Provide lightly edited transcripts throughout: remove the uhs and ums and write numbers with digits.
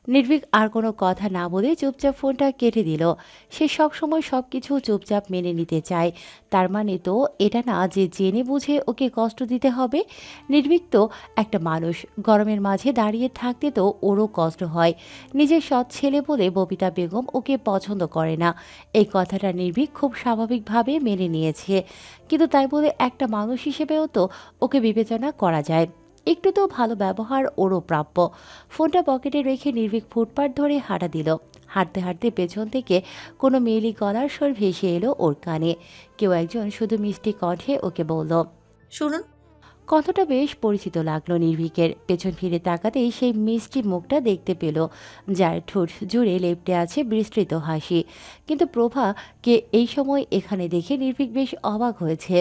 নির্ভীক আর কোনো কথা না বলে চুপচাপ ফোনটা কেটে দিল। সে সবসময় সবকিছু চুপচাপ মেনে নিতে চায়। তার মানে তো এটা না যে জেনে বুঝে ওকে কষ্ট দিতে হবে। নির্ভীক তো একটা মানুষ, গরমের মাঝে দাঁড়িয়ে থাকতে তো ওরও কষ্ট হয়। নিজের সৎ ছেলে বলে ববিতা বেগম ওকে পছন্দ করে না, এই কথাটা নির্ভীক খুব স্বাভাবিকভাবে মেনে নিয়েছে। কিন্তু তাই বলে একটা মানুষ হিসেবেও তো ওকে বিবেচনা করা যায়। একটু তো ভালো ব্যবহার ওরও প্রাপ্য। ফোনটা পকেটে রেখে নির্ভীক ফুটপাত ধরে হাঁটা দিল। হাঁটতে হাঁটতে পেছন থেকে কোনো মেয়েলি গলার স্বর ভেসে এলো ওর কানে। কেউ একজন শুধু মিষ্টি কণ্ঠে ওকে বলল। শুনুন। কথাটা বেশ পরিচিত লাগলো নির্ভীকের। পেছন ফিরে তাকাতেই সেই মিষ্টি মুখটা দেখতে পেল, যার ঠোঁট জুড়ে লেপ্টে আছে বিস্তৃত হাসি। কিন্তু প্রভাকে এই সময় এখানে দেখে নির্ভীক বেশ অবাক হয়েছে।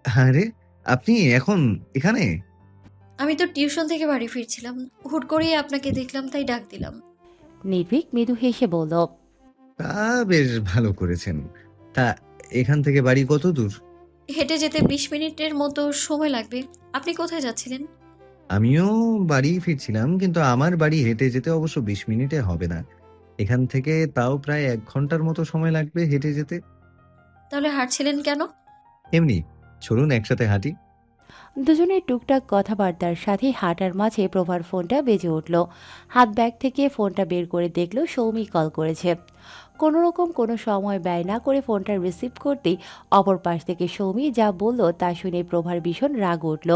আরে, আপনি এখন এখানে? আমি তো টিউশন থেকে বাড়ি ফিরছিলাম, হুট করেই আপনাকে দেখলাম, তাই ডাক দিলাম। নির্ভীক মৃদু হেসে বলল। তা বেশ ভালো করেছেন। তা এখান থেকে বাড়ি কত দূর? হেঁটে যেতে 20 মিনিটের মতো সময় লাগবে। আপনি কোথায় যাচ্ছিলেন? আমিও বাড়ি ফিরছিলাম, কিন্তু আমার বাড়ি হেঁটে যেতে অবশ্য 20 মিনিটে হবে না। এখান থেকে তাও প্রায় 1 ঘন্টার মতো সময় লাগবে হেঁটে যেতে। তাহলে হাঁটছিলেন কেন? এমনি, চলুন একসাথে হাঁটি। দুজনের টুকটাক কথাবার্তার সাথে হাঁটার মাঝে প্রভার ফোনটা বেজে উঠল। হাত ব্যাগ থেকে ফোনটা বের করে দেখলো সৌমি কল করেছে। কোনো রকম কোনো সময় ব্যয় না করে ফোনটা রিসিভ করতেই অপর পাশ থেকে সৌমি যা বলল তা শুনে প্রভার ভীষণ রাগ উঠল।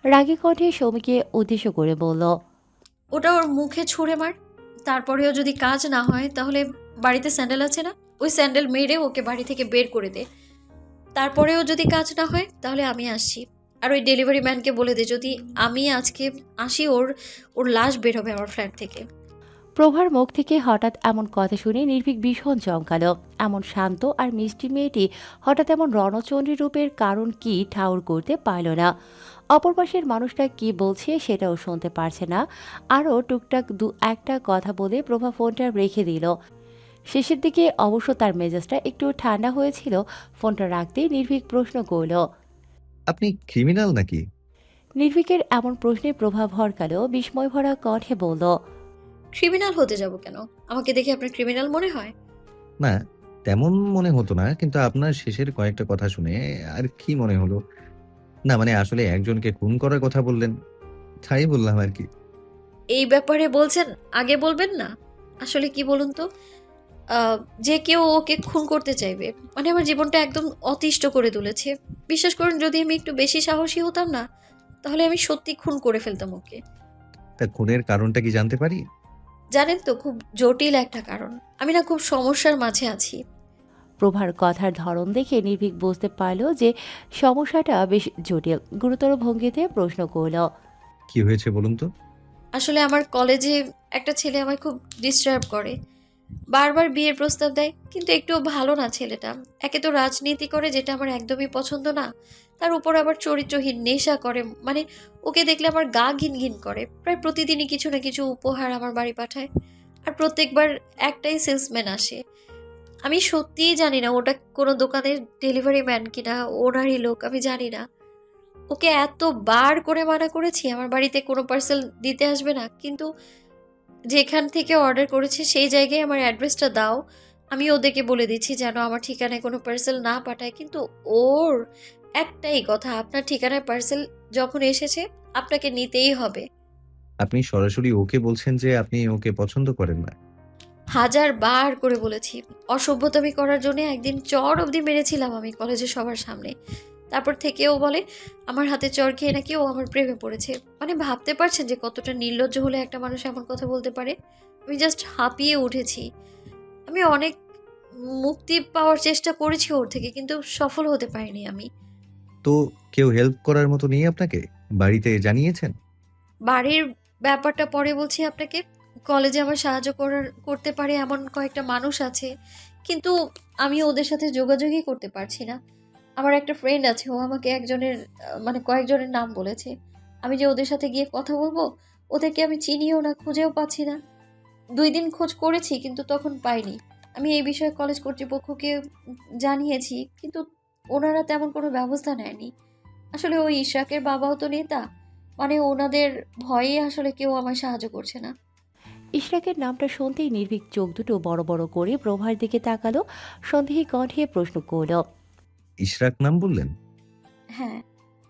রাগী কণ্ঠে সৌমিকে উদ্দেশ্য করে বলল। ওটা ওর মুখে ছুঁড়ে মার। তারপরেও যদি কাজ না হয় তাহলে বাড়িতে স্যান্ডেল আছে না, ওই স্যান্ডেল মেরে ওকে বাড়ি থেকে বের করে দে। তারপরেও যদি কাজ না হয় তাহলে আমি আসছি। আর ওই ডেলিভারি ম্যানকে বলে দে যদি আমি আজকে আসি, ওর ওর লাশ বের হবে আমার ফ্ল্যাট থেকে। প্রভার মুখ থেকে হঠাৎ এমন কথা শুনে নির্ভীক ভীষণ চমকালো। এমন শান্ত আর মিষ্টি মেয়েটি হঠাৎ এমন রণচণ্ডী রূপের কারণ কি ঠাউর করতে পারল না। অপর পাশের মানুষটা কি বলছে সেটাও শুনতে পারছে না। আরও টুকটাক দু একটা কথা বলে প্রভা ফোনটা রেখে দিল। শেষের দিকে অবশ্য তার মেজাজটা একটু ঠান্ডা হয়েছিল। ফোনটা রাখতেই নির্ভীক প্রশ্ন করল। আপনি ক্রিমিনাল নাকি? নির্ভীকের এমন প্রশ্নে প্রভাব ভরকালো বিস্ময় ভরা কণ্ঠে বলল। ক্রিমিনাল হতে যাব কেন? আমাকে দেখে আপনার ক্রিমিনাল মনে হয়? না, তেমন মনে হতো না, কিন্তু আপনার শেষের কয়েকটা কথা শুনে আর কি মনে হলো। না মানে, আসলে একজনকে খুন করার কথা বললেন, তাই বললাম আর কি। এই ব্যাপারে বলছেন, আগে বলবেন না? আসলে কি বলুন তো, আহ, যে কেউ ওকে খুন করতে চাইবে মানে আমার জীবনটা একদম অতিষ্ঠ করে তুলেছে। বিশ্বাস করুন, যদি আমি একটু বেশি সাহসী হতাম না, তাহলে আমি সত্যি খুন করে ফেলতাম ওকে। তা খুনের কারণটা কি জানতে পারি? জানেন তো, খুব জটিল একটা কারণ। আমি না খুব সমস্যার মাঝে আছি। প্রভার কথার ধরন দেখে নির্ভীক বুঝতে পারল যে সমস্যাটা বেশ জটিল। গুরুতর ভঙ্গিতে প্রশ্ন করল। কি হয়েছে বলুন তো? আসলে আমার কলেজে একটা ছেলে আমায় খুব ডিস্টার্ব করে, বারবার বিয়ের প্রস্তাব দেয়, কিন্তু একটুও ভালো না ছেলেটা। একে তো রাজনীতি করে, যেটা আমার একদমই পছন্দ না, তার উপর আবার চরিত্রহীন নেশা করে। মানে ওকে দেখলে আমার গা ঘিন ঘিন করে। প্রায় প্রতিদিনই কিছু না কিছু উপহার আমার বাড়ি পাঠায়, আর প্রত্যেকবার একটাই সেলসম্যান আসে। আমি সত্যিই জানি না ওটা কোনো দোকানের ডেলিভারি ম্যান কিনা, ওনারই লোক, আমি জানি না। ওকে এতবার করে মানা করেছি আমার বাড়িতে কোনো পার্সেল দিতে আসবে না, কিন্তু যেখান থেকে অর্ডার করেছে সেই জায়গায় আমার অ্যাড্রেসটা দাও, আমি ওদেরকে বলে দিচ্ছি যেন আমার ঠিকানায় কোনো পার্সেল না পাঠায়। কিন্তু ওর একটাই কথা, আপনার ঠিকানায় পার্সেল যখন এসেছে আপনাকে নিতেই হবে। আপনি সরাসরি ওকে বলছেন যে আপনি ওকে পছন্দ করেন না? হাজার বার করে বলেছি। অসভ্যতামি করার জন্য একদিন চড় অবধি মেরেছিলাম আমি কলেজের সবার সামনে। তারপর থেকে ও বলে আমার হাতে চড় খেয়ে নাকি ও আমার প্রেমে পড়েছে। মানে ভাবতে পারছেন যে কতটা নির্লজ্জ হলে একটা মানুষ এমন কথা বলতে পারে? আমি জাস্ট হাঁপিয়ে উঠেছি। আমি অনেক মুক্তি পাওয়ার চেষ্টা করেছি ওর থেকে, কিন্তু সফল হতে পারিনি আমি। তো কেউ হেল্প করার মতো নেই আপনাকে? বাড়িতে জানিয়েছেন? বাড়ির ব্যাপারটা পরে বলছি আপনাকে। কলেজে আমার সাহায্য করতে পারে এমন কয়েকটা মানুষ আছে, কিন্তু আমি ওদের সাথে যোগাযোগই করতে পারছি না। আমার একটা ফ্রেন্ড আছে, ও আমাকে একজনের মানে কয়েকজনের নাম বলেছে। আমি যে ওদের সাথে গিয়ে কথা বলবো, ওদেরকে আমি চিনিও না, খুঁজেও পাচ্ছি না। 2 দিন খোঁজ করেছি কিন্তু তখন পাইনি। আমি এই বিষয়ে কলেজ কর্তৃপক্ষকে জানিয়েছি, কিন্তু ওনারা তেমন কোনো ব্যবস্থা নেয়নি। আসলে ওই ইশরাকের বাবাও তো নেতা, মানে ওনাদের ভয়ে আসলে কেউ আমায় সাহায্য করছে না। ইশরাকের নামটা শুনতেই নির্ভীক চোখ দুটো বড় বড় করে প্রভার দিকে তাকালো, সন্দেহী কণ্ঠে প্রশ্ন করল। ইশরাক নাম বললেন? হ্যাঁ।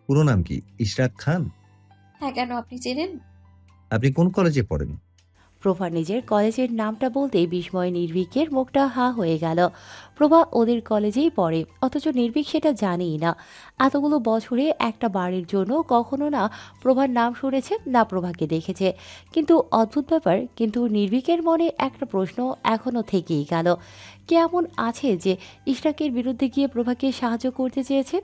পুরো নাম কি? ইশরাক খান? হ্যাঁ, কেন আপনি চেনেন? আপনি কোন কলেজে পড়েন? প্রভা নিজের কলেজের নামটা বলতেই বিস্ময়ে নির্ভীকের মুখটা হা হয়ে গেল। প্রভা ওদের কলেজেই পড়ে, অথচ নির্ভীক সেটা জানেই না। এতগুলো বছরে একটা বাড়ির জন্য কখনো না প্রভার নাম শুনেছে, না প্রভাকে দেখেছে। কিন্তু অদ্ভুত ব্যাপার, কিন্তু নির্ভীকের মনে একটা প্রশ্ন এখনো থেকেই গেল। কে এমন আছে যে ইশরাকের বিরুদ্ধে গিয়ে প্রভাকে সাহায্য করতে চেয়েছে?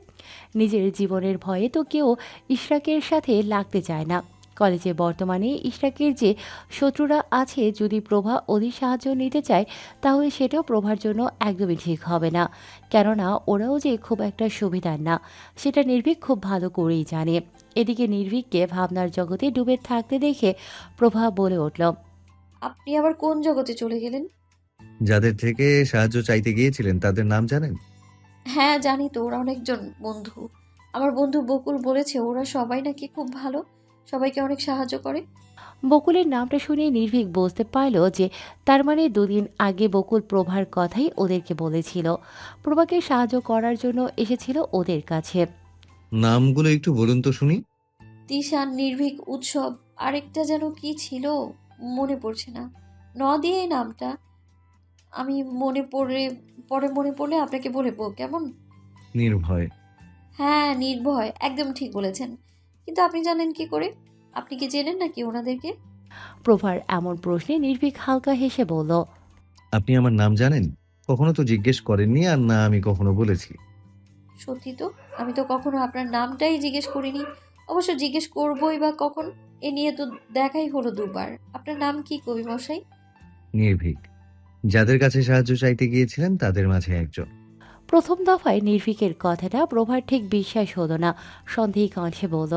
নিজের জীবনের ভয়ে তো কেউ ইশরাকের সাথে লাগতে চায় না। কলেজে বর্তমানে ইশরাকের যে শত্রুরা আছে, যদি প্রভা ওদের সাহায্য নিতে চায় তাহলে সেটাও প্রভার জন্য একদমই ঠিক হবে না। কেননা ওরাও যে খুব একটা সুবিধার না, সেটা নির্ভীক খুব ভালো করেই জানে। এদিকে নির্ভীককে ভাবনার জগতে ডুবে থাকতে দেখে প্রভা বলে উঠল। আপনি আবার কোন জগতে চলে গেলেন? যাদের থেকে সাহায্য চাইতে গিয়েছিলেন তাদের নাম জানেন? হ্যাঁ, জানি তো, ওরা অনেকজন বন্ধু। আমার বন্ধু বকুল বলেছে ওরা সবাই নাকি খুব ভালো, সবাইকে অনেক সাহায্য করে। বকুলের নামটা শুনে নির্ভীক বুঝতে পারল যে তার মানে দুদিন আগে বকুল প্রভার কথাই ওদেরকে বলেছিল, প্রভাকে সাহায্য করার জন্য এসেছিল ওদের কাছে। নামগুলো একটু বলুন তো শুনি। তিশান, নির্ভীক, উৎসব, আরেকটা যেন কি ছিল, মনে পড়ছে না। দিয়ে এই নামটা আমি পরে মনে পড়লে আপনাকে বলবো, কেমন? নির্ভয়। হ্যাঁ, নির্ভয়, একদম ঠিক বলেছেন। কিন্তু আপনি জানেন কি করে? আপনি কি চেনেন নাকি ওনাদেরকে? প্রভার এমন প্রশ্নে নির্ভীক হালকা হেসে বলল। আপনি আমার নাম জানেন? কখনো তো জিজ্ঞেস করেননি, আর না আমি কখনো বলেছি। সত্যি তো, আমি তো কখনো আপনার নামটাই জিজ্ঞেস করিনি। অবশ্য জিজ্ঞেস করবোই বা কখন? এ নিয়ে তো দেখাই হলো দুবার। আপনার নাম কি কবি মশাই? নির্ভীক। যাদের কাছে সাহায্য চাইতে গিয়েছিলেন তাদের মাঝে একজন। প্রথম দফায় নির্ভীকের কথাটা প্রভার ঠিক বিশ্বাস হলো না, সন্দেহী কণ্ঠে বলল।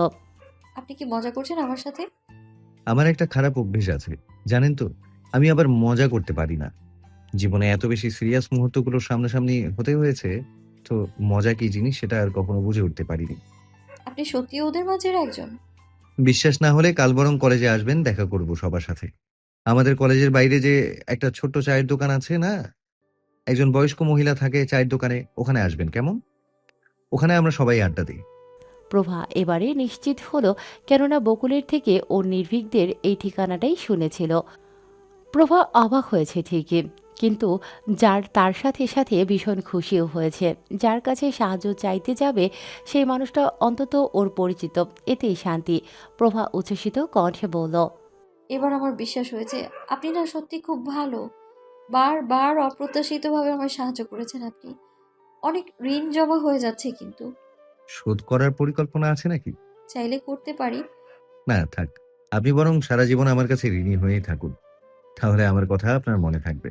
আপনি কি মজা করছেন আমার সাথে? আমার একটা খারাপ অভ্যেস আছে, জানেন তো? আমি আবার মজা করতে পারি না। জীবনে এত বেশি সিরিয়াস মুহূর্তগুলো সামনাসামনি হতে হয়েছে, তো মজা কি জিনিস সেটা আর কখনো বুঝে উঠতে পারিনি। আপনি সত্যি ওদের মাঝের একজন? বিশ্বাস না হলে কাল বরং কলেজে আসবেন, দেখা করব সবার সাথে। আমাদের কলেজের বাইরে যে একটা ছোট্ট চায়ের দোকান আছে না? একজন বয়স্ক মহিলা থাকে চায়ের দোকানে, ওখানে আসবেন কেমন? ওখানে আমরা সবাই আড্ডা দিই। প্রভা এবারে নিশ্চিত হলো, কেননা বকুলের থেকে ও নির্ভীকদের এই ঠিকানাটাই শুনেছিল। প্রভা অবাক হয়েছে ঠিকই, কিন্তু যার তার সাথে সাথে ভীষণ খুশিও হয়েছে। যার কাছে সাহায্য চাইতে যাবে সেই মানুষটা অন্তত ওর পরিচিত, এতেই শান্তি। প্রভা উচ্ছ্বসিত কণ্ঠে বলল। এবার আমার বিশ্বাস হয়েছে। আপনি না সত্যি খুব ভালো। বারবার অপ্রত্যাশিতভাবে আমার সাহায্য করেছেন আপনি। অনেক ঋণ জমা হয়ে যাচ্ছে কিন্তু। শোধ করার পরিকল্পনা আছে নাকি? চাইলে করতে পারি। না থাক, আপনি বরং সারা জীবন আমার কাছে ঋণী হয়েই থাকুন। তাহলে আমার কথা আপনার মনে থাকবে।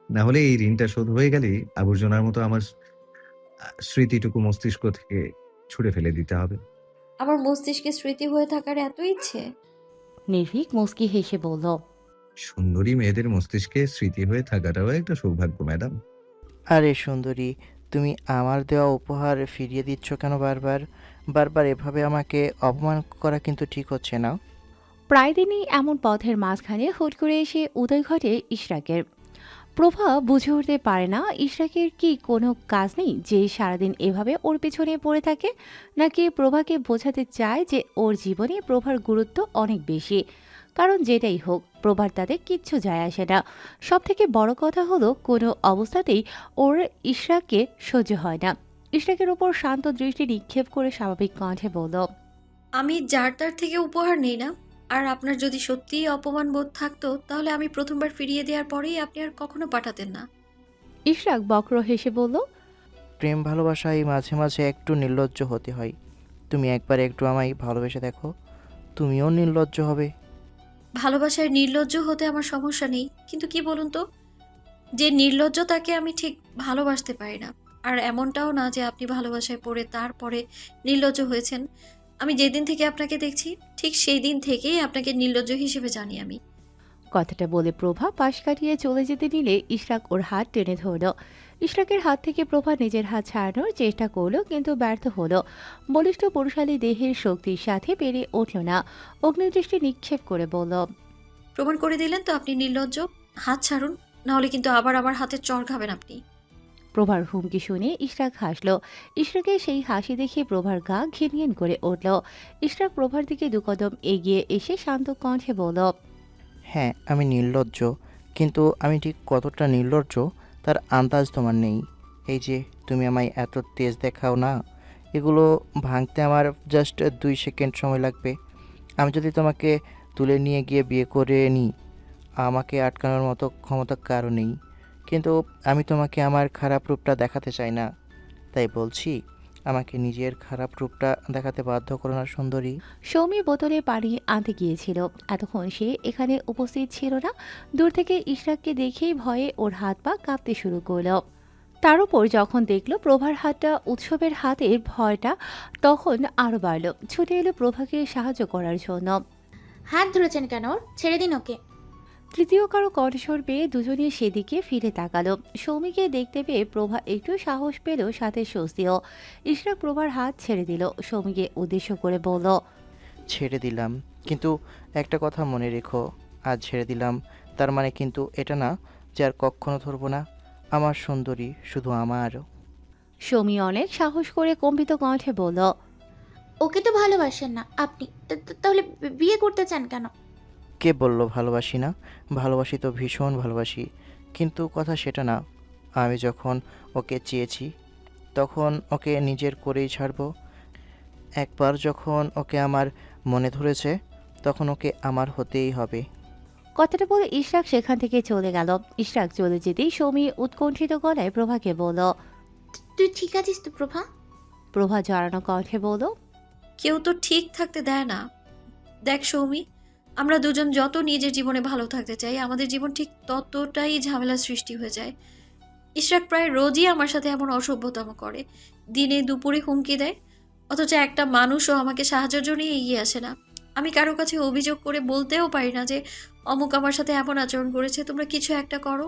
না হলে এই ঋণটা শোধ হয়ে গেলেই আবর্জনার মতো আমার স্মৃতিটুকু মস্তিষ্ক থেকে ছুঁড়ে ফেলে দিতে হবে। আমার মস্তিষ্কে স্মৃতি হয়ে থাকার এত ইচ্ছে? নির্ভীক মুচকি হেসে বলল। সুন্দরী মেয়েদের মস্তিষ্কে স্মৃতি হয়ে থাকাটাও একটা সৌভাগ্য ম্যাডাম। আরে সুন্দরী, তুমি আমার দেওয়া উপহার ফিরিয়ে দিচ্ছ কেন বারবার? বারবার এভাবে আমাকে অপমান করা কিন্তু ঠিক হচ্ছে না। প্রায় দিনই এমন পথের মাঝখানে হুট করে এসে উদয় ঘটে ইশরাকের। প্রভা বুঝে উঠতে পারে না ইশরাকের কি কোনো কাজ নেই যে সারাদিন এভাবে ওর পেছনে পড়ে থাকে, নাকি প্রভাকে বোঝাতে চায় যে ওর জীবনে প্রভার গুরুত্ব অনেক বেশি। কারণ যেটাই হোক, প্রভার তাতে কিচ্ছু যায় আসে না। সব থেকে বড় কথা হলো, কোনো অবস্থাতেই ওর ইশরাককে সহ্য হয় না। ইশরাকের ওপর শান্ত দৃষ্টি নিক্ষেপ করে স্বাভাবিক কণ্ঠে বলল। আমি যার তার থেকে উপহার নেই না। আর আপনার যদি সত্যিই অপমান বোধ থাকতো তাহলে আমি প্রথমবার ফিরিয়ে দেওয়ার পরেই আপনি আর কখনো পাঠাতেন না। ইশরাক বক্র হেসে বলল। প্রেম ভালোবাসায় মাঝে মাঝে একটু নির্লজ্জ হতে হয়। তুমি একবার একটু আমায় ভালোবেসে দেখো, তুমিও নির্লজ্জ হবে। ভালোবাসায় নির্লজ্জ হতে আমার সমস্যা নেই, কিন্তু কি বলুন তো, যে নির্লজ্জ তাকে আমি ঠিক ভালোবাসতে পারি না। আর এমনটাও না যে আপনি ভালোবাসায় পড়ে তারপরে নির্লজ্জ হয়েছেন। আমি যেদিন থেকে আপনাকে দেখছি ঠিক সেই দিন থেকেই আপনাকে নির্লজ্জ হিসেবে জানি আমি। কথাটা বলে প্রভা পাশ কাটিয়ে চলে যেতে নিলে ইশরাক ওর হাত টেনে ধরল। ইশরাকের হাত থেকে প্রভা নিজের হাত ছাড়ানোর চেষ্টা করলো, কিন্তু ব্যর্থ হলো। বলিষ্ঠ পুরুষালী দেহের শক্তির সাথে পেরে উঠল না। অগ্নিদৃষ্টি নিক্ষেপ করে বলল। প্রমাণ করে দিলেন তো আপনি নির্লজ্জ। হাত ছাড়ুন, নাহলে কিন্তু আবার আমার হাতে চড় খাবেন আপনি। প্রভার হুমকি শুনে ইশরাক হাসল। ইশরাকের সেই হাসি দেখে প্রভার গা ঘিনঘিন করে উঠল। ইশরাক প্রভার দিকে দুকদম এগিয়ে এসে শান্ত কণ্ঠে বলল, হ্যাঁ, আমি নির্লজ্জ, কিন্তু আমি ঠিক কতটা নির্লজ্জ তার আন্দাজ তোমার নেই। এই যে তুমি আমায় এত তেজ দেখাও না, এগুলো ভাঙতে আমার জাস্ট 2 সেকেন্ড সময় লাগবে। আমি যদি তোমাকে তুলে নিয়ে গিয়ে বিয়ে করে নিই, আমাকে আটকানোর মতো ক্ষমতা কারো নেই। কিন্তু আমি তোমাকে আমার খারাপ রূপটা দেখাতে চাই না, তাই বলছি আমাকে নিজের খারাপ রূপটা দেখাতে বাধ্য করো না সুন্দরী। সৌমি বোতলে পানি আনতে গিয়েছিল। এতক্ষণ সে এখানে উপস্থিত ছিল না। দূর থেকে ইশরাককে দেখেই ভয়ে ওর হাত পা কাঁপতে শুরু করলো। তার উপর যখন দেখলো প্রভার হাতটা উৎসবের হাতের ভয়টা তখন আরো বাড়ল। ছুটে এলো প্রভাকে সাহায্য করার জন্য। হাত ধরেছেন কেন ওর? ছেড়ে দিন ওকে। তৃতীয় কারো কণ্ঠস্বর পেয়ে দুজনে সেদিকে ফিরে তাকালো। সৌমিকে দেখতে পেয়ে প্রভা একটু সাহস পেল, সাথে স্বস্তিও। ইশরাক প্রভার হাত ছেড়ে দিল। সৌমিকে উদ্দেশ্য করে বলল, ছেড়ে দিলাম, কিন্তু একটা কথা মনে রেখো, আজ ছেড়ে দিলাম তার মানে কিন্তু এটা না যে আর কখনো ধরবো না। আমার সুন্দরী শুধু আমার। সৌমি অনেক সাহস করে কম্পিত কণ্ঠে বলল, ওকে তো ভালোবাসেন না আপনি, তাহলে বিয়ে করতে চান কেন? কে বলল ভালোবাসি না? ভালোবাসি তো, ভীষণ ভালোবাসি, কিন্তু কথা সেটা না। আমি যখন ওকে চেয়েছি তখন ওকে নিজের করেই ছাড়বো। একবার যখন ওকে আমার মনে ধরেছে তখন ওকে আমার হতেই হবে। কথাটা বলে ইশরাক সেখান থেকে চলে গেল। ইশরাক চলে যেতেই সৌমি উৎকণ্ঠিত গলায় প্রভাকে বলল, তুই ঠিক আছিস তো প্রভা? প্রভা জড়ানো কণ্ঠে বলল, কেউ তো ঠিক থাকতে দেয় না। দেখ সৌমি, আমরা দুজন যত নিজের জীবনে ভালো থাকতে চাই, আমাদের জীবন ঠিক ততটাই ঝামেলার সৃষ্টি হয়ে যায়। ইশরাক প্রায় রোজই আমার সাথে এমন অসভ্যতম করে, দিনে দুপুরে হুমকি দেয়, অথচ একটা মানুষও আমাকে সাহায্যের জন্য এগিয়ে আসে না। আমি কারো কাছে অভিযোগ করে বলতেও পারি না যে অমুক আমার সাথে এমন আচরণ করেছে, তোমরা কিছু একটা করো।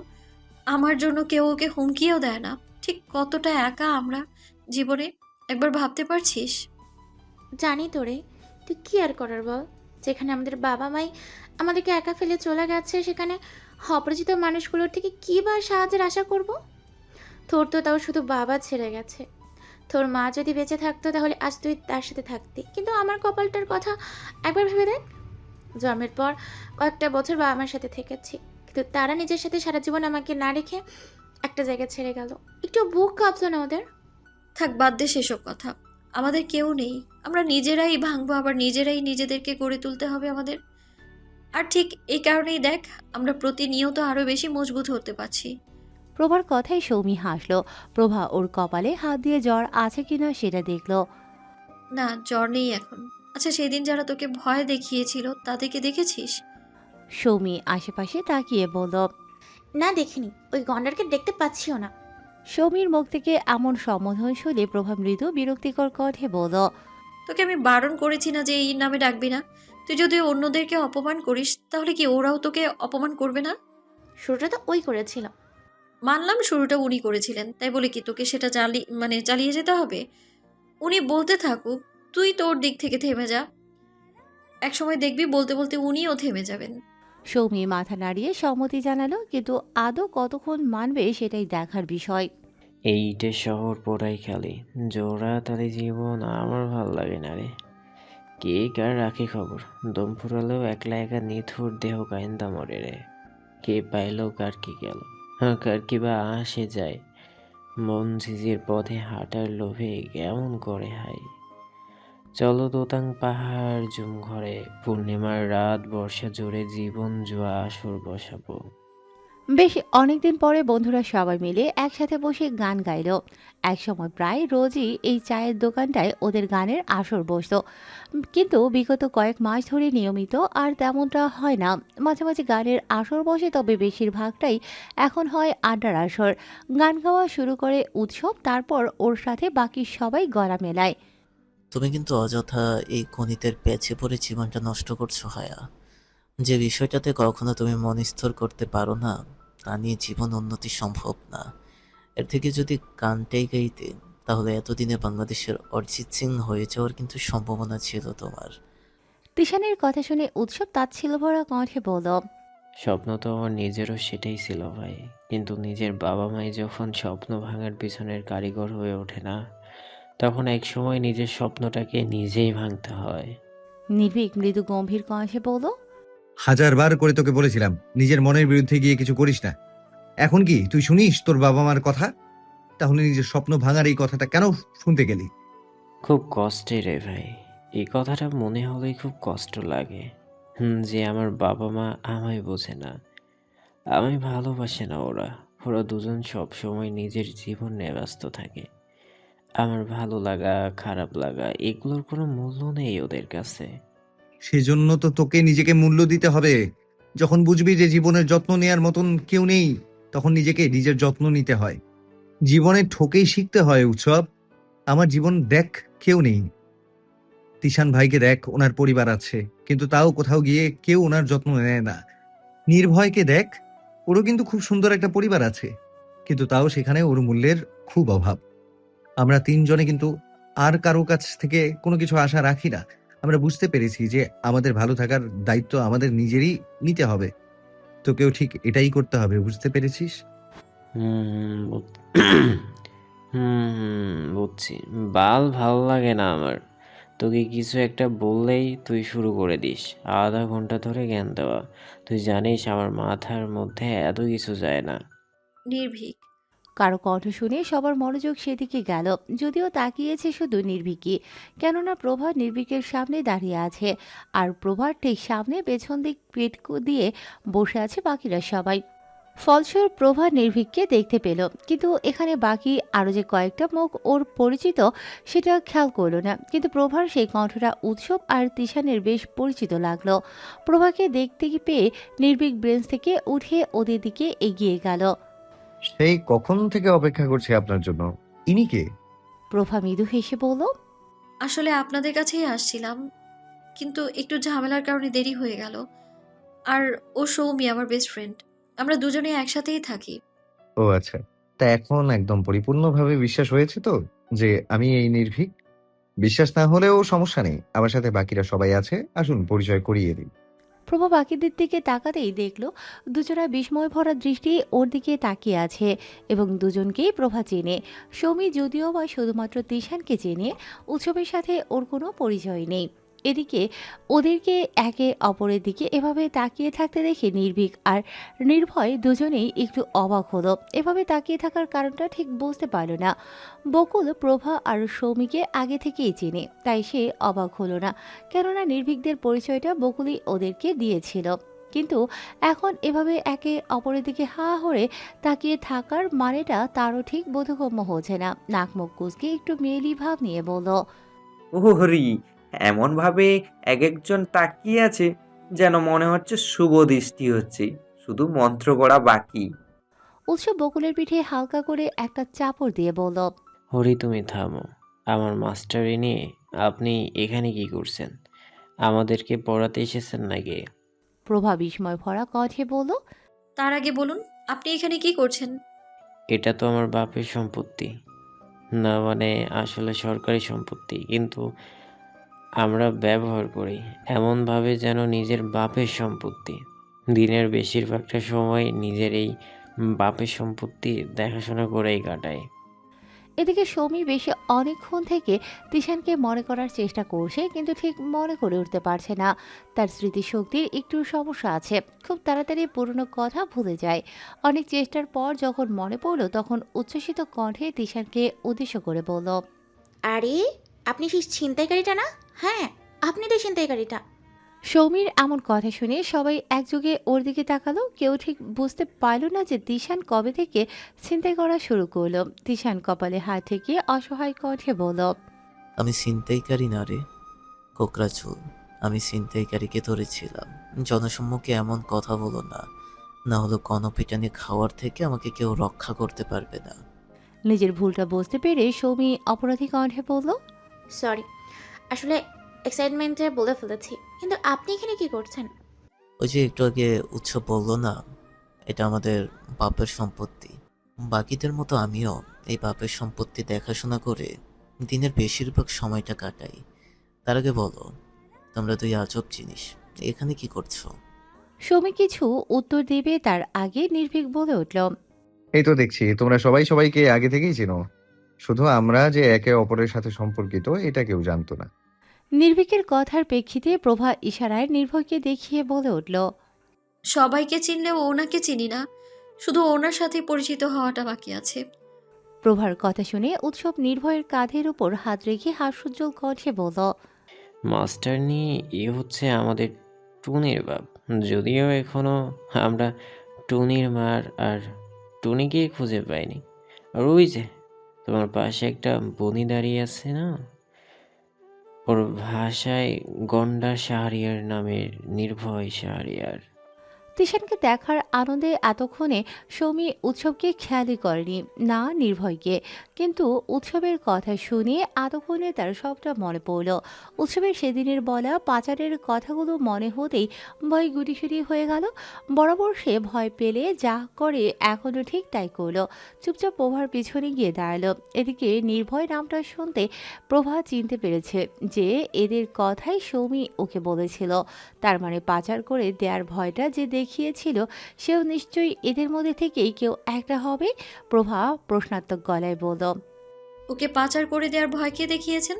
আমার জন্য কেউ ওকে হুমকিও দেয় না। ঠিক কতটা একা আমরা জীবনে, একবার ভাবতে পারছিস? জানি তো রে, তুই কি আর করার বল। যেখানে আমাদের বাবা মাই আমাদেরকে একা ফেলে চলে গেছে, সেখানে অপরিচিত মানুষগুলোর থেকে কী বা সাহায্যের আশা করব? তোর তো তাও শুধু বাবা ছেড়ে গেছে। তোর মা যদি বেঁচে থাকতো তাহলে আজ তুই তার সাথে থাকতি, কিন্তু আমার কপালটার কথা একবার ভেবে দেখ। জন্মের পর কয়েকটা বছর বাবা মার সাথে থেকেছি, কিন্তু তারা নিজের সাথে সারা জীবন আমাকে না রেখে একটা জায়গায় ছেড়ে গেল। একটু বুক কাঁপতো না ওদের? থাক, বাদ দে সেসব কথা। আমাদের কেউ নেই, আমরা নিজেরাই ভাঙবো, আবার নিজেরাই নিজেদেরকে গড়ে তুলতে হবে আমাদের। আর ঠিক এই কারণেই দেখ, আমরা প্রতিনিয়ত আরো বেশি মজবুত হতে পারছি। প্রভার কথায় সৌমি হাসল। প্রভা ওর কপালে হাত দিয়ে জ্বর আছে কিনা সেটা দেখল। না, জ্বর নেই এখন। আচ্ছা, সেদিন যারা তোকে ভয় দেখিয়েছিল তাদেরকে দেখেছিস? সৌমি আশেপাশে তাকিয়ে বলল, না দেখিনি, ওই গন্ডারকে দেখতে পাচ্ছিও না। সৌমির মুখ থেকে এমন সম্বোধন শুনে প্রভা মৃদু বিরক্তিকর কণ্ঠে বলল, তোকে আমি বারণ করেছি না যে এই নামে ডাকবি না? তুই যদি অন্যদেরকে অপমান করিস তাহলে কি ওরাও তোকে অপমান করবে না? শুরুটা তো ওই করেছিল। মানলাম শুরুটা উনি করেছিলেন, তাই বলে কি তোকে সেটা চালিয়ে যেতে হবে? উনি বলতে থাকুক, তুই তোর দিক থেকে থেমে যা। একসময় দেখবি বলতে বলতে উনিও থেমে যাবেন। সৌমি মাথা নাড়িয়ে সম্মতি জানালো, কিন্তু আদৌ কতক্ষণ মানবে সেটাই দেখার বিষয়। এই ইটের শহর পোড়াই খালি, জোড়া তালি জীবন আমার ভাল লাগে না রে। কে কার রাখে খবর, দম ফুরালেও একলা একা নিথুর দেহ কাইন্দা মরে রে। কে পাইলো কার কি গেল, কার কি বা আসে যায়। মন ঝিঝির পথে হাঁটার লোভে কেমন করে হাই। চলো দোতাং পাহাড় জুম ঘরে, পূর্ণিমার রাত বর্ষা জুড়ে জীবন জুয়া আসর বসাবো। বেশ অনেকদিন পরে বন্ধুরা সবাই মিলে একসাথে বসে গান গাইলো। একসময় প্রায় রোজই এই চায়ের দোকানটায় ওদের গানের আসর বসতো, কিন্তু বিগত কয়েক মাস ধরে নিয়মিত আর তেমনটা হয় না। মাঝে মাঝে গানের আসর বসে, তবে বেশিরভাগটাই এখন হয় আড্ডার আসর। গান গাওয়া শুরু করে উৎসব, তারপর ওর সাথে বাকি সবাই গলা মেলায়। তুমি কিন্তু অযথা এই গণিতের প্যাচে পড়ে জীবনটা নষ্ট করছো হায়া। যে বিষয়টাতে কখনো তুমি মন স্থির করতে পারো না, তা নিয়ে জীবন উন্নতি সম্ভব না। এর থেকে যদি গানটাই গাইতে, তাহলে এতদিনে বাংলাদেশের অরিজিৎ সিং হয়ে যাওয়ার কিন্তু সম্ভাবনা ছিল তোমার। তিশানের কথা শুনে উৎসব তাচ্ছিল্য ভরা কণ্ঠে বলল, স্বপ্ন তো আমার নিজেরও সেটাই ছিল ভাই, কিন্তু নিজের বাবা মাই যখন স্বপ্ন ভাঙার পিছনের কারিগর হয়ে ওঠে না, তখন একসময় নিজের স্বপ্নটাকে নিজেই ভাঙতে হয়। নির্ভীক মৃদু গম্ভীর কণ্ঠে বলল, 1000 বার করে তোকে বলেছিলাম নিজের মনের বিরুদ্ধে গিয়ে কিছু করিস না। এখন কি তুই শুনিস তোর বাবা মার কথা? তাহলে নিজের স্বপ্ন ভাঙার এই কথাটা কেন শুনতে গেলি? খুব কষ্টে রে ভাই, এই কথাটা মনে হলেই খুব কষ্ট লাগে। যে আমার বাবা মা আমায় বোঝে না, আমায় ভালোবাসে না। ওরা ওরা দুজন সব সময় নিজের জীবন নিয়ে ব্যস্ত থাকে। আমার ভালো লাগা, খারাপ লাগা এগুলোর কোনো মূল্য নেই ওদের কাছে। সেজন্য তো তোকে নিজেকে মূল্য দিতে হবে। যখন বুঝবি যে জীবনের যত্ন নেয়ার মতন কেউ নেই, তখন নিজেকে নিজের যত্ন নিতে হয়। জীবনে ঠকেই শিখতে হয় উৎসব। আমার জীবন দেখ, কেউ নেই। তিশান ভাইকে দেখ, ওনার পরিবার আছে, কিন্তু তাও কোথাও গিয়ে কেউ ওনার যত্ন নেয় না। নির্ভয়কে দেখ, ওরও কিন্তু খুব সুন্দর একটা পরিবার আছে, কিন্তু তাও সেখানে ওর মূল্যের খুব অভাব। আমরা তিনজনে কিন্তু আর কারো কাছ থেকে কোনো কিছু আশা রাখি না। আমরা বুঝতে পেরেছি যে আমাদের ভালো থাকার দায়িত্ব আমাদের নিজেরই নিতে হবে। তোকেও ঠিক এটাই করতে হবে, বুঝতে পেরেছিস? হুম বুঝছি। ভালো লাগে না আমার। তোকে কিছু একটা বললেই তুই শুরু করে দিস আধা ঘন্টা ধরে জ্ঞান দেওয়া। তুই জানিস আমার মাথার মধ্যে এত কিছু যায় না। নির্ভীক। কারো কণ্ঠ শুনে সবার মনোযোগ সেদিকে গেল, যদিও তাকিয়েছে শুধু নির্ভীকই। কেননা প্রভা নির্ভীকের সামনে দাঁড়িয়ে আছে, আর প্রভার ঠিক সামনে পেছন দিক দিয়ে বসে আছে বাকিরা সবাই। ফলস্বরূপ প্রভা নির্ভীককে দেখতে পেল, কিন্তু এখানে বাকি আরও যে কয়েকটা মুখ ওর পরিচিত সেটা খেয়াল করলো না। কিন্তু প্রভার সেই কণ্ঠটা উৎসব আর তিশানের বেশ পরিচিত লাগলো। প্রভাকে দেখতে পেয়ে নির্ভীক ব্রেঞ্চ থেকে উঠে ওদের দিকে এগিয়ে গেল। সেই কখন থেকে অপেক্ষা করছি আপনার জন্য। ইনি কে? প্রভা মৃদু হেসে বলল, আসলে আপনাদের কাছেই আসছিলাম, কিন্তু একটু ঝামেলার কারণে দেরি হয়ে গেল। আর ও সৌমি আমার বেস্ট ফ্রেন্ড, আমরা দুজনে একসাথেই থাকি। ও আচ্ছা, তা এখন একদম পরিপূর্ণভাবে বিশ্বাস হয়েছে তো যে আমি এই নির্ভীক? বিশ্বাস না হলেও সমস্যা নেই, আমার সাথে বাকিরা সবাই আছে, আসুন পরিচয় করিয়ে দিই। প্রভা বাকিদের দিকে তাকাতেই দেখল দুজনা বিস্ময় ভরা দৃষ্টি ওর দিকে তাকিয়ে আছে, এবং দুজনকেই প্রভা চেনে। সৌমি যদিও বা শুধুমাত্র তিশানকে চেনে, উৎসবের সাথে ওর কোনো পরিচয় নেই। এদিকে ওদেরকে একে অপরের দিকে এভাবে তাকিয়ে থাকতে দেখে নির্ভীক আর নির্ভয় দুজনেই একটু অবাক হলো। এভাবে তাকিয়ে থাকার কারণটা ঠিক বুঝতে পারল না। বকুল প্রভা আর সৌমিকে আগে থেকেই চেনে, তাই সে অবাক হলো না, কেননা নির্ভীকদের পরিচয়টা বকুলই ওদেরকে দিয়েছিল। কিন্তু এখন এভাবে একে অপরের দিকে হা হয়ে তাকিয়ে থাকার মানেটা তারও ঠিক বোধগম্য হচ্ছে না। নাক মুখ কুঁচকে একটু মেয়েলি ভাব নিয়ে বলল, ওহরি, এমন ভাবে এক একজন তাকিয়ে আছে যেন মনে হচ্ছে শুভ দৃষ্টি হচ্ছে, শুধু মন্ত্র পড়া বাকি। উৎসব বকুলের পিঠে হালকা করে একটা চাপড় দিয়ে বলল, হরি তুমি থামো। আমার মাস্টারি নিয়ে আপনি এখানে কি করছেন? আমাদেরকে পড়াতে এসেছেন নাকি? প্রভা বিস্ময় ভরা কণ্ঠে বলল, তার আগে বলুন, আপনি এখানে কি করছেন? এটা তো আমার বাপের সম্পত্তি। না মানে আসলে সরকারি সম্পত্তি, কিন্তু আমরা ব্যবহার করি এমনভাবে যেন নিজের বাপের সম্পত্তি। দিনের বেশিরভাগটা সময় নিজের এই বাপের সম্পত্তি দেখাশোনা করেই কাটাই। এদিকে সৌমি বেশ অনেকক্ষণ থেকে তিশানকে মনে করার চেষ্টা করছে, কিন্তু ঠিক মনে করে উঠতে পারছে না। তার স্মৃতিশক্তির একটু সমস্যা আছে, খুব তাড়াতাড়ি পুরনো কথা ভুলে যায়। অনেক চেষ্টার পর যখন মনে পড়ল, তখন উচ্ছ্বসিত কণ্ঠে তিশানকে উদ্দেশ্য করে বলল, আরে, আপনি সেই ছিনতাইকারীটা না? হ্যাঁ, আপনি তো ছিনতাইকারীটা। সৌমির এমন কথা শুনে সবাই একযোগে ওর দিকে তাকালো। কেউ ঠিক বুঝতে পারল না যে তিশান কবে থেকে ছিনতাই করা শুরু করলো। তিশান কপালে হাত ঠেকিয়ে অসহায় কণ্ঠে বলল, আমি ছিনতাইকারী না রে, কোকড়া চুল। আমি ছিনতাইকারীকে ধরেছিলাম। জনসম্মুখে এমন কথা বলো না, না হলে কনপিটানি খাওয়ার থেকে আমাকে কেউ রক্ষা করতে পারবে না। নিজের ভুলটা বুঝতে পেরে সৌমি অপরাধী কণ্ঠে বলল, সরি, আসলে এক্সাইটমেন্টে বলে ফেলেছি। কিন্তু আপনি এখানে কি করছেন? ওই যে একটু আগে উৎসব বললো না, এটা আমাদের বাপের সম্পত্তি। বাকিদের মতো আমিও এই বাপের সম্পত্তি দেখাশোনা করে দিনের বেশিরভাগ সময়টা কাটাই। তার আগে বলো, তোমরা দুই আজব জিনিস এখানে কি করছো? সৌমি কিছু উত্তর দেবে তার আগে নির্ভীক বলে উঠল, এই তো দেখছি তোমরা সবাই সবাইকে আগে থেকেই চেনো। শুধু আমরা যে একে অপরের সাথে সম্পর্কিত এটা কেউ জানতো না। নির্ভীকের কথার প্রেক্ষিতে প্রভা ইশারায় নির্ভয়কে দেখিয়ে বলে উঠল, সবাইকে চিনলেও ওনাকে চিনি না, শুধু ওনার সাথে পরিচিত হওয়াটা বাকি আছে। প্রভার কথা শুনে উৎসব নির্ভয়ের কাঁধের উপর হাত রেখে হাস্যোজ্জ্বল কণ্ঠে বলল, মাস্টারনি হচ্ছে আমাদের টুনির বাপ। যদিও এখনো আমরা টুনির মার আর টুনিকে খুঁজে পাইনি। আর ওই যে তোমার পাশে একটা বনি দাঁড়িয়ে আছে না, ওর ভাষায় গন্ডা শাহরিয়ার নামের নির্ভয় শাহরিয়ার। তিশানকে দেখার আনন্দে এতক্ষণে সৌমি উৎসবকে খেয়ালই করেনি, না নির্ভয়কে। কিন্তু উৎসবের কথা শুনে এতক্ষণে তার সবটা মনে পড়ল। উৎসবের সেদিনের বলা পাচারের কথাগুলো মনে হতেই ভয় গুটিসুটি হয়ে গেল। বরাবর সে ভয় পেলে যা করে এখনও ঠিক তাই করলো, চুপচাপ প্রভার পিছনে গিয়ে দাঁড়ালো। এদিকে নির্ভয় নামটা শুনতে প্রভা চিনতে পেরেছে যে এদের কথাই সৌমি ওকে বলেছিল। তার মানে পাচার করে দেয়ার ভয়টা যে দেখিয়েছিল সেও নিশ্চয়ই এদের মধ্যে থেকেই কেউ একটা হবে। প্রভা প্রশ্নাত্মক গলায় বলল, ওকে পাচার করে দেওয়ার ভয় কে দেখিয়েছেন?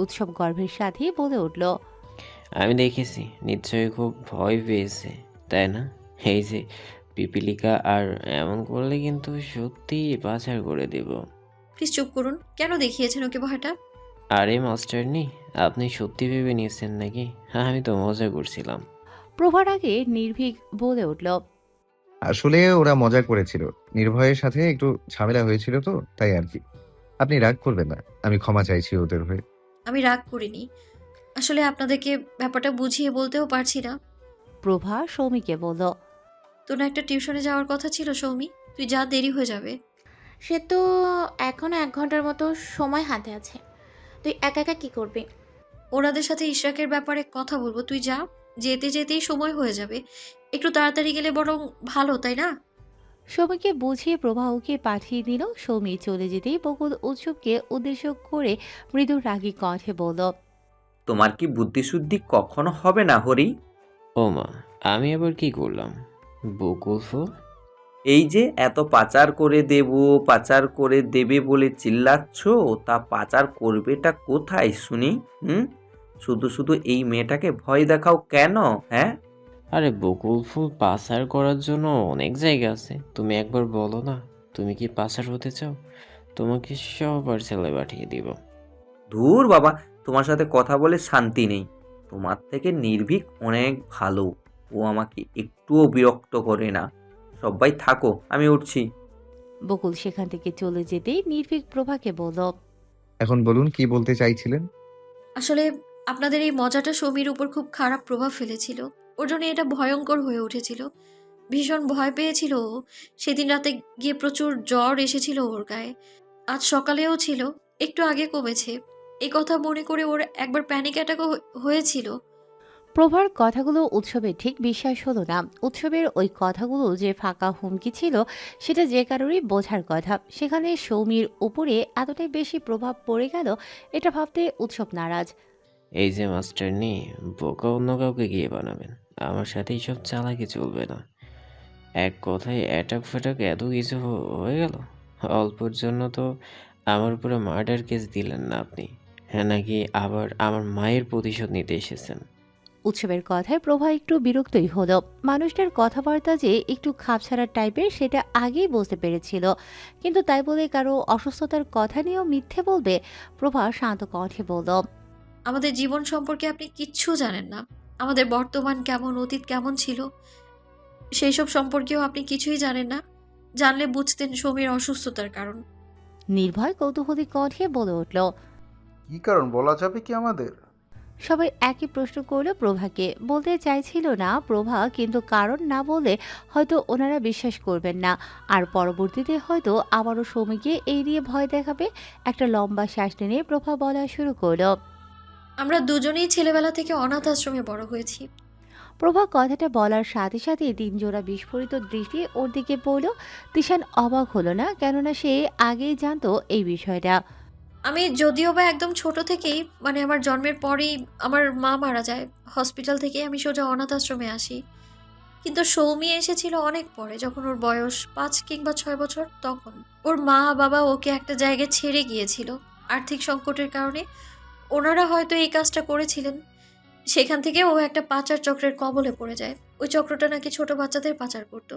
উৎসব গর্ভের সাথে বলে উঠল, আমি দেখেছি, নিশ্চয়ই খুব ভয় পেয়েছে, তাই না? এই যে পিপিলিকা, আর এমন করলে কিন্তু সত্যিই পাচার করে দেব। প্লিজ চুপ করুন, কেন দেখিয়েছেন ওকে ভয়টা? আরে মাস্টারনি, আপনি সত্যি ভেবে নিয়েছেন নাকি? আমি তো মজা করছিলাম। প্রভার আগে নির্ভীক বলে উঠল, আসলে ওরা মজা করেছিল। নির্ভয়ের সাথে একটু ঝামেলা হয়েছিল তো তাই আর কি। আপনি রাগ করবেন না, আমি ক্ষমা চাইছি ওদের হয়ে। আমি রাগ করিনি, আসলে আপনাদেরকে ব্যাপারটা বুঝিয়ে বলতেও পারছি না। প্রভা সৌমিকে বলল, তোর না একটা টিউশনে যাওয়ার কথা ছিল সৌমি, তুই যা, দেরি হয়ে যাবে। সে তো এখনও 1 ঘন্টার মতো সময় হাতে আছে, তুই একা একা কী করবি? ওনাদের সাথে ইশরাকের ব্যাপারে কথা বলবো, তুই যা, যেতে যেতেই সময় হয়ে যাবে। একটু তাড়াতাড়ি গেলে বরং ভালো, তাই না? সৌমিকে বুঝিয়ে প্রভা ওকে পাঠিয়ে দিল। সৌমি চলে যেতেই বকুল উৎসবকে উদ্দেশ্য করে মৃদু রাগী কণ্ঠে বলল, তোমার কি বুদ্ধিশুদ্ধি কখনো হবে না হরি? ও মা, আমি আবার কি করলাম? বকুল ফুল? এই যে এত পাচার করে দেব, পাচার করে দেবে বলে চিল্লাচ্ছ, তা পাচার করবেটা কোথায় শুনি? হুম? শুধু শুধু এই মেয়েটাকে ভয় দেখাও কেন? হ্যাঁ, আরে বকুল ফুল, পাচার করার জন্য অনেক জায়গা আছে। তুমি একবার বলো না, তুমি কি পাচার হতে চাও? তোমাকে সবার ছেলে পাঠিয়ে দিব। ধুর বাবা, তোমার সাথে কথা বলে শান্তি নেই। তোমার থেকে নির্ভীক অনেক ভালো, ও আমাকে একটুও বিরক্ত করে না। সবাই থাকো, আমি উঠছি। বকুল সেখান থেকে চলে যেতেই নির্ভীক প্রভাকে বলল, এখন বলুন কি বলতে চাইছিলেন? আসলে আপনাদের এই মজাটা সৌমির উপর খুব খারাপ প্রভাব ফেলেছিল। ওর জন্য এটা ভয়ঙ্কর হয়ে উঠেছিল। ভীষণ ভয় পেয়েছিল ও। সেদিন রাতে গিয়ে প্রচুর জ্বর এসেছিল ওর গায়ে। আজ সকালেও ছিল, একটু আগে কমেছে। এই কথা মনে করে ওর একবার প্যানিক অ্যাটাকও হয়েছিল। প্রভার কথাগুলো উৎসবের ঠিক বিশ্বাস হলো না। উৎসবের ওই কথাগুলো যে ফাঁকা হুমকি ছিল সেটা যে কারোরই বোঝার কথা। সেখানে সৌমির উপরে এতটাই বেশি প্রভাব পড়ে গেল, এটা ভাবতে উৎসব নারাজ। এই যে মাস্টারনি, বোকা অন্য কাউকে গিয়ে বানাবেন, আমার সাথে এইসব চালাকি চলবে না। এক কথায় অ্যাটাক ফ্যাটাক এত কিছু হয়ে গেল। অল্পর জন্য তো আমার উপরে মার্ডার কেস দিলেন না আপনি। হ্যাঁ, নাকি আবার আমার মায়ের প্রতিশোধ নিতে এসেছেন? উৎসবের কথায় প্রভা একটু বিরক্তই হলো। মানুষটার কথাবার্তা যে একটু খাপছাড়া টাইপের সেটা আগেই বুঝতে পেরেছিল, কিন্তু তাই বলে কারো অসুস্থতার কথা নিয়েও মিথ্যে বলবে? প্রভা শান্ত কণ্ঠে বলল, আমাদের জীবন সম্পর্কে আপনি কিচ্ছু জানেন না। আমাদের বর্তমান কেমন, অতীত কেমন ছিল, সেই সব সম্পর্কেও আপনি কিছুই জানেন না। জানলে বুঝতেন সৌমির অসুস্থতার কারণ। নির্ভয় কৌতূহলী কণ্ঠে বলে উঠল। কি কারণ বলা যাবে কি আমাদের? সবাই একই প্রশ্ন করলো প্রভাকে। বলতে চাইছিল না প্রভা, কিন্তু কারণ না বলে হয়তো ওনারা বিশ্বাস করবেন না, আর পরবর্তীতে হয়তো আবারও সৌমিকে এই নিয়ে ভয় দেখাবে। একটা লম্বা শ্বাস টেনে প্রভা বলা শুরু করলো, আমরা দুজনেই ছেলেবেলা থেকে অনাথ আশ্রমে বড় হয়েছি। প্রভা কথাটা বলার সাথে সাথে তিনজোড়া বিস্ফোরিত দৃষ্টি ওর দিকে পড়ল। তিশান অবাক হলো না, কেননা সে আগেই জানতো এই বিষয়টা। আমি যদিও বা একদম ছোট থেকেই, মানে আমার জন্মের পরেই আমার মা মারা যায়। হসপিটাল থেকে আমি সোজা অনাথ আশ্রমে আসি। কিন্তু সৌমি এসেছিল অনেক পরে, যখন ওর বয়স 5 কিংবা 6 বছর। তখন ওর মা বাবা ওকে একটা জায়গায় ছেড়ে গিয়েছিল আর্থিক সংকটের কারণে। ওনারা হয়তো এই কাজটা করেছিলেন। সেখান থেকে ও একটা পাচার চক্রের কবলে পড়ে যায়। ওই চক্রটা নাকি ছোট বাচ্চাদের পাচার করতো।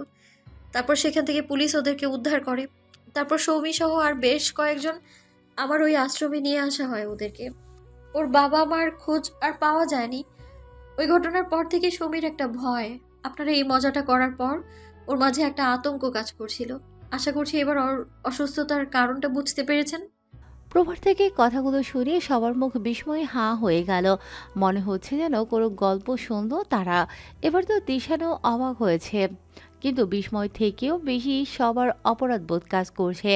তারপর সেখান থেকে পুলিশ ওদেরকে উদ্ধার করে। তারপর সৌমি সহ আর বেশ কয়েকজন আমার ওই আশ্রমে নিয়ে আসা হয় ওদেরকে। ওর বাবা মার খোঁজ আর পাওয়া যায়নি। ওই ঘটনার পর থেকে সৌমির একটা ভয়, আপনারা এই মজাটা করার পর ওর মাঝে একটা আতঙ্ক কাজ করছিল। আশা করছি এবার ওর অসুস্থতার কারণটা বুঝতে পেরেছেন। প্রভার থেকে কথাগুলো শুনে সবার মুখ বিস্ময়ে হাঁ হয়ে গেল। মনে হচ্ছে যেন কোনো গল্প শুনলো তারা। এবার তো দিশানো অবাক হয়েছে, কিন্তু বিস্ময় থেকেও বেশি সবার অপরাধবোধ কাজ করছে।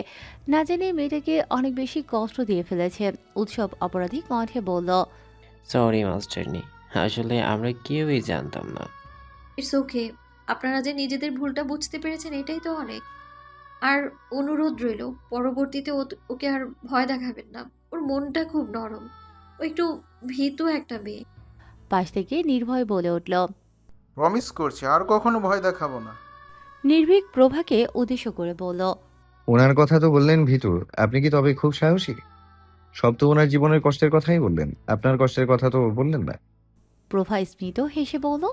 না জেনে মেয়েটাকে অনেক বেশি কষ্ট দিয়ে ফেলেছে। উৎসব অপরাধী কণ্ঠে বলল, সরি মাস্টারনি, আসলে আমরা কেউই জানতাম না। It's okay. আপনারা যে নিজেদের ভুলটা বুঝতে পেরেছেন এটাই তো অনেক। আর অনুরোধ রইল, পরবর্তীতে ওকে আর ভয় দেখাবেন না। ওর মনটা খুব নরম। ও একটু ভীতু একটা মেয়ে। পাশ থেকে নির্ভয় বলে উঠল। প্রমিস করছি আর কখনো ভয় দেখাবো না। নির্ভীক প্রভাকে উদ্দেশ্য করে বলল, ওনার কথা তো বললেন ভীতু, আপনি কি তবে খুব সাহসী? সব তো ওনার জীবনের কষ্টের কথাই বললেন, আপনার কষ্টের কথা তো বললেন না। প্রভা স্মিত হেসে বলল,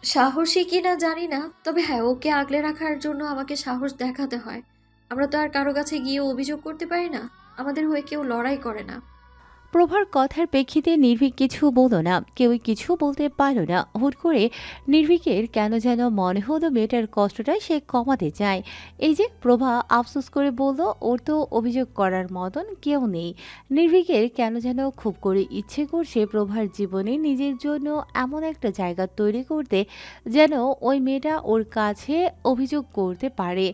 সাহসী কিনা জানি না, তবে হ্যাঁ, ওকে আগলে রাখার জন্য আমাকে সাহস দেখাতে হয়। আমরা তো আর কারো কাছে গিয়ে অভিযোগ করতে পারি না। আমাদের হয়ে কেউ লড়াই করে না। প্রভার কথার প্রেক্ষিতে নির্ভীক কিছু বলল না, কেউই কিছু বলতে পারল না। হুট করে নির্ভীকের কেন যেন মনে হলো মেয়েটার কষ্টটা সে কমাতে চায়। এই যে প্রভা আফসোস করে বলল, ওর তো অভিযোগ করার মতন কেউ নেই। নির্ভীকের কেন যেন খুব করে ইচ্ছে করছে প্রভার জীবনে নিজের জন্য এমন একটা জায়গা তৈরি করতে, যেন ওই মেয়েটা ওর কাছে অভিযোগ করতে পারে।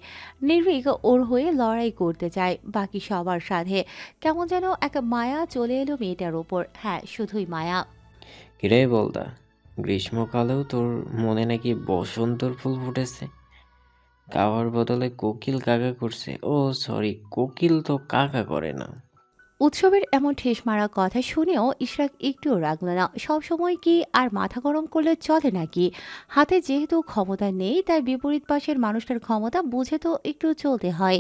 নির্ভীক ওর হয়ে লড়াই করতে চায় বাকি সবার সাথে। কেমন যেন এক মায়া চলে এলো মেয়েটার ওপর। হ্যাঁ, শুধুই মায়া। কিরে বলদা, গ্রীষ্মকালেও তোর মনে নাকি বসন্তর ফুল ফুটেছে? কাওয়ার বদলে কোকিল কাকা করছে। ও সরি, কোকিল তো কাকা করে না। উৎসবের এমন ঠেস মারা কথা শুনেও ইশরাক একটুও রাগল না। সবসময় কি আর মাথা গরম করলে চলে নাকি? হাতে যেহেতু ক্ষমতা নেই, তাই বিপরীত পাশের মানুষটার ক্ষমতা বুঝে তো একটু চলতে হয়।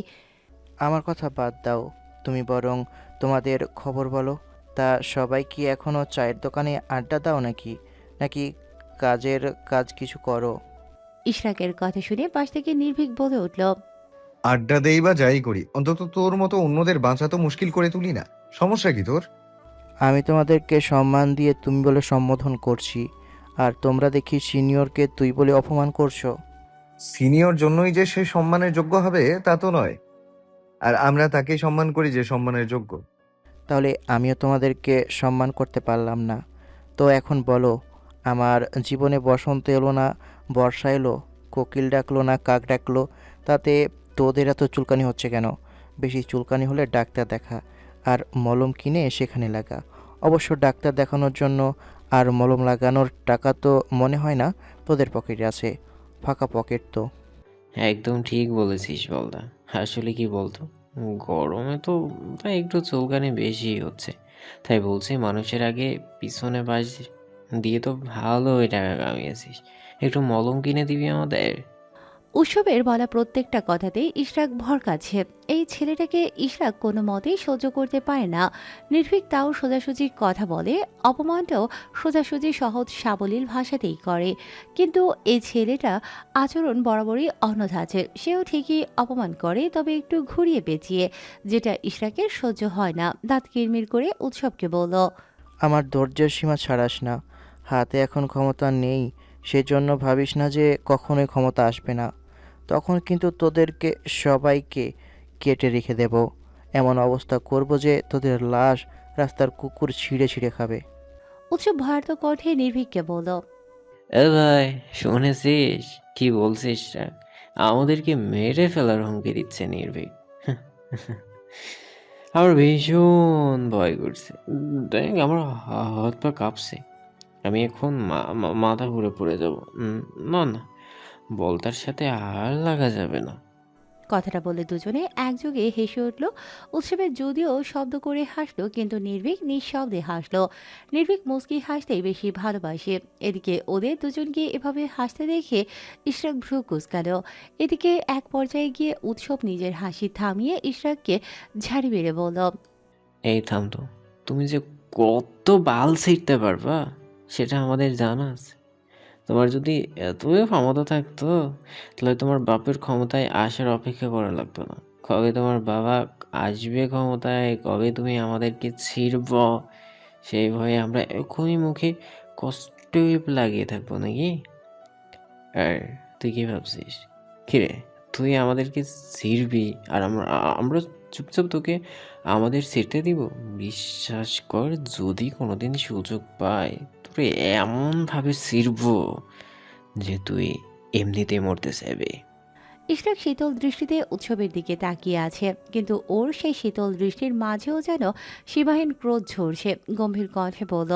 আমার কথা বাদ দাও, তুমি বরং তোমাদের খবর বলো। তা সবাই কি এখনও চায়ের দোকানে আড্ডা দাও নাকি নাকি কাজের কাজ কিছু করো? ইশরাকের কথা শুনে পাশ থেকে নির্ভীক বলে উঠল, আড্ডা দেই বা যাই করি, অন্তত তোর মতো অন্যদের বাঁচা তো মুশকিল করে তুলি না। সমস্যা কি তোর? আমি তোমাদেরকে সম্মান দিয়ে তুমি বলে সম্বোধন করছি, আর তোমরা দেখি সিনিয়রকে তুই বলে অপমান করছো। সিনিয়র জন্যই যে সে সম্মানের যোগ্য হবে তা তো নয়, আর আমরা তাকেই সম্মান করি যে সম্মানের যোগ্য। তাহলে আমিও তোমাদেরকে সম্মান করতে পারলাম না। তো এখন বলো, আমার জীবনে বসন্ত এলো না, বর্ষা এলো, কোকিল ডাকলো না, কাক ডাকলো, তাতে তোদের এত চুলকানি হচ্ছে কেন? বেশি চুলকানি হলে ডাক্তার দেখা, আর মলম কিনে সেখানে লাগা। অবশ্য ডাক্তার দেখানোর জন্য আর মলম লাগানোর টাকা তো মনে হয় না তোদের পকেটে আছে। ফাঁকা পকেট তো। একদম ঠিক বলেছিস বলদা। আসলে কি বলতো, গরমে তো একটু চুলকানি বেশি হচ্ছে। তাই বলছি, মানুষের আগে পিছনে বাস দিয়ে তো ভালোই টাকা কামিয়েছিস। একটু মলম কিনে দিবি আমাদের? উৎসবের বলা প্রত্যেকটা কথাতেই ইশরাক ভরকাছে। এই ছেলেটাকে ইশরাক কোনো মতেই সহ্য করতে পারে না। নির্ভীক তাও সোজাসুজি কথা বলে, অপমানটাও সোজাসুজি সহজ সাবলীল ভাষাতেই করে। কিন্তু এই ছেলেটা আচরণ বরাবরই অন্য ধাঁচের। সেও ঠিকই অপমান করে, তবে একটু ঘুরিয়ে পেঁচিয়ে, যেটা ইশরাকের সহ্য হয় না। দাঁত কিরমির করে উৎসবকে বলল, আমার ধৈর্যের সীমা ছাড়াস না। হাতে এখন ক্ষমতা নেই, সেজন্য ভাবিস না যে কখনোই ক্ষমতা আসবে না। তখন কিন্তু তোদেরকে সবাইকে কেটে রেখে দেব। এমন অবস্থা করব যে তোদের লাশ রাস্তার কুকুর ছিঁড়ে ছিঁড়ে খাবে। উৎসব ভয়ার্ত কণ্ঠে নির্ভীককে বলল, এ ভাই, শুনেছিস কি বলছিস রা? আমাদেরকে মেরে ফেলার হুমকি দিচ্ছে নির্ভীক। আমার ভীষণ ভয় করছে। দেখ, আমার হাত পা কাঁপছে। আমি এখন মাথা ঘুরে পড়ে যাব। না না, বলতার সাথে আর লাগা যাবে না। কথাটা বলে দুজনে একযোগে হেসে উঠল। উৎসবের যদিও শব্দ করে হাসলো, কিন্তু নির্ভীক নিঃশব্দে হাসলো। নির্ভীক মুচকি হাসতেই বেশি ভালোবাসে। এদিকে ওদের দুজনকে এভাবে হাসতে দেখে ইশরাক ভ্রু কুঁচকাল। এদিকে এক পর্যায়ে গিয়ে উৎসব নিজের হাসি থামিয়ে ইশরাককে ঝাড়ি মেরে বলল, এই থাম তো, তুমি যে কত বাল ছিঁড়তে পারবা সেটা আমাদের জানা আছে। তোমার যদি এতই ক্ষমতা থাকতো তাহলে তোমার বাপের ক্ষমতায় আসার অপেক্ষা করা লাগতো না। কবে তোমার বাবা আসবে ক্ষমতায়, কবে তুমি আমাদেরকে ছিঁড়ব, সেই ভয়ে আমরা এখনই মুখে কষ্টই লাগিয়ে থাকবো নাকি? আর তুই কি ভাবছিস? কিরে, তুই আমাদেরকে ছিঁড়বি আর আমরা চুপচাপ তোকে আমাদের ছিঁড়তে দিব? বিশ্বাস কর, যদি কোনোদিন সুযোগ পাই তোরে এমনভাবে ছিঁড়বো যে তুই এমনিতেই মরতে চাইবে। ইশরাক শীতল দৃষ্টিতে উৎসবের দিকে তাকিয়ে আছে, কিন্তু ওর সেই শীতল দৃষ্টির মাঝেও যেন সীমাহীন ক্রোধ ঝরছে। গম্ভীর কণ্ঠে বলল,